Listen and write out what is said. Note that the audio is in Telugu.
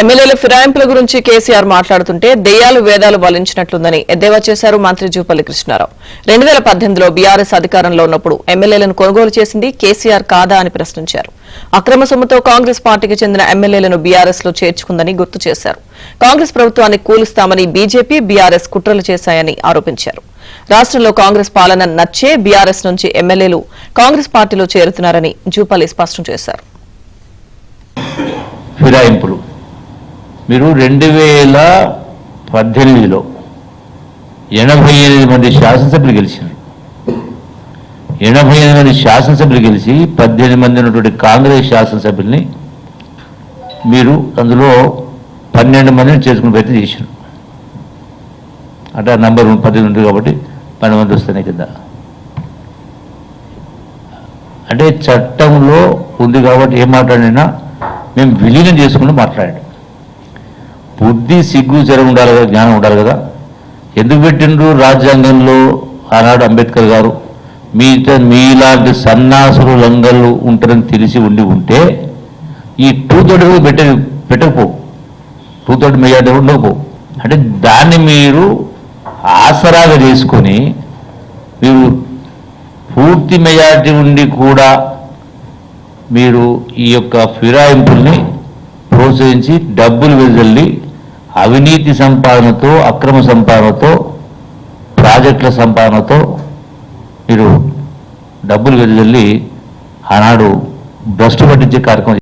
ఎమ్మెల్యేల ఫిరాయింపుల గురించి కేసీఆర్ మాట్లాడుతుంటే దెయ్యాలు వేదాలు బలించినట్లుందని ఎద్దేవా చేశారు మంత్రి జూపల్లి కృష్ణారావు. 2018లో బీఆర్ఎస్ అధికారంలో ఉన్నప్పుడు ఎమ్మెల్యేలను కొనుగోలు చేసింది కేసీఆర్ కాదా అని ప్రశ్నించారు. అక్రమ సొమ్ముతో కాంగ్రెస్ పార్టీకి చెందిన ఎమ్మెల్యేలను బీఆర్ఎస్ లో చేర్చుకుందని గుర్తు చేశారు. కాంగ్రెస్ ప్రభుత్వాన్ని కూలుస్తామని బీజేపీ బీఆర్ఎస్ కుట్రలు చేశాయని ఆరోపించారు. రాష్ట్రంలో కాంగ్రెస్ పాలన నచ్చే బీఆర్ఎస్ నుంచి ఎమ్మెల్యేలు కాంగ్రెస్ పార్టీలో చేరుతున్నారని జూపల్లి స్పష్టం చేశారు. మీరు 2018లో 88 మంది శాసనసభ్యులు గెలిచారు. 88 మంది శాసనసభ్యులు గెలిచి 18 మంది ఉన్నటువంటి కాంగ్రెస్ శాసనసభ్యుల్ని మీరు అందులో 12 మందిని చేసుకుని ప్రయత్నం చేశారు. అంటే ఆ నంబర్ 18 ఉంటుంది కాబట్టి 12 మంది వస్తున్నాయి కదా. అంటే చట్టంలో ఉంది కాబట్టి ఏం మాట్లాడినా మేము విలీనం చేసుకుంటూ మాట్లాడాడు. బుద్ధి సిగ్గు జరం ఉండాలి కదా, జ్ఞానం ఉండాలి కదా. ఎందుకు పెట్టిండ్రు రాజ్యాంగంలో ఆనాడు అంబేద్కర్ గారు? మీలాంటి సన్నాసులు లంగళ్ళు ఉంటారని తెలిసి ఉంటే ఈ 2/3 పెట్టకపో, 2/3 మెజార్టీ ఉండకపో. అంటే దాన్ని మీరు ఆసరాగా చేసుకొని మీరు పూర్తి మెజార్టీ ఉండి కూడా మీరు ఈ యొక్క ఫిరాయింపుల్ని ప్రోత్సహించి డబ్బులు వెదజల్లి అవినీతి సంపాదనతో, అక్రమ సంపాదనతో, ప్రాజెక్టుల సంపాదనతో మీరు డబ్బులు వెదజల్లి ఆనాడు భ్రష్టు పట్టించే కార్యక్రమం